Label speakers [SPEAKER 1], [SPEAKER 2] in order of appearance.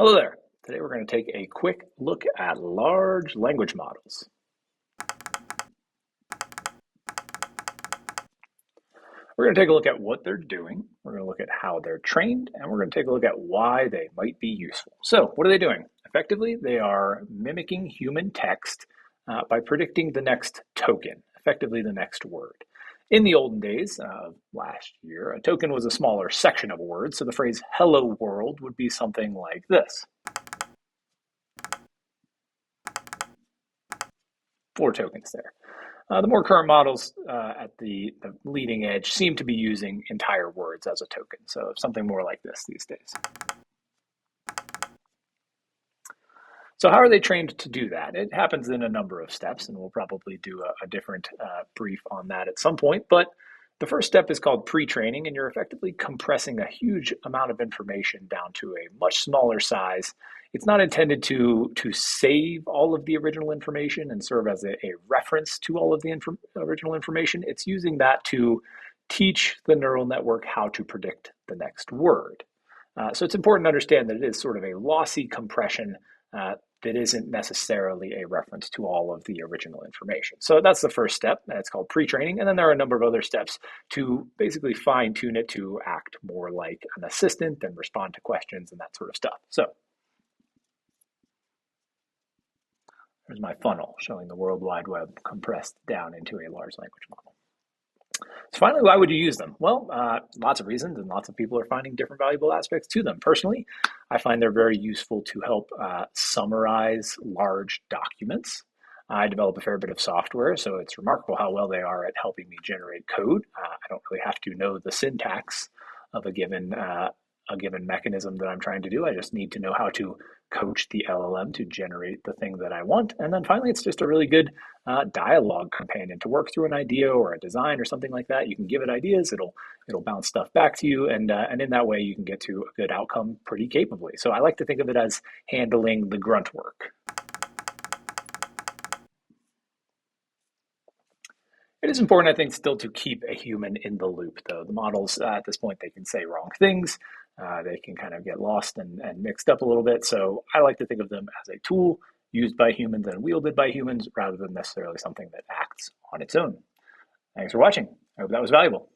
[SPEAKER 1] Hello there. Today we're going to take a quick look at large language models. We're going to take a look at what they're doing, we're going to look at how they're trained, and we're going to take a look at why they might be useful. So what are they doing? Effectively, they are mimicking human text by predicting the next token, effectively the next word. In the olden days, last year, a token was a smaller section of a word, so the phrase hello world would be something like this. 4 tokens there. The more current models at the leading edge seem to be using entire words as a token, so something more like this these days. So how are they trained to do that? It happens in a number of steps, and we'll probably do a different brief on that at some point, but the first step is called pre-training, and you're effectively compressing a huge amount of information down to a much smaller size. It's not intended to save all of the original information and serve as a reference to all of the original information. It's using that to teach the neural network how to predict the next word. So it's important to understand that it is sort of a lossy compression that isn't necessarily a reference to all of the original information. So that's the first step. That's called pre-training. And then there are a number of other steps to basically fine-tune it to act more like an assistant and respond to questions and that sort of stuff. So there's my funnel showing the World Wide Web compressed down into a large language model. So finally, why would you use them? Well, lots of reasons, and lots of people are finding different valuable aspects to them. Personally, I find they're very useful to help summarize large documents. I develop a fair bit of software, so it's remarkable how well they are at helping me generate code. I don't really have to know the syntax of a given mechanism that I'm trying to do. I just need to know how to coach the LLM to generate the thing that I want. And then finally, it's just a really good dialogue companion to work through an idea or a design or something like that. You can give it ideas, it'll bounce stuff back to you, and in that way you can get to a good outcome pretty capably. So I like to think of it as handling the grunt work. It is important, I think, still to keep a human in the loop, though. The models, at this point, they can say wrong things. They can kind of get lost and mixed up a little bit. So I like to think of them as a tool used by humans and wielded by humans rather than necessarily something that acts on its own. Thanks for watching. I hope that was valuable.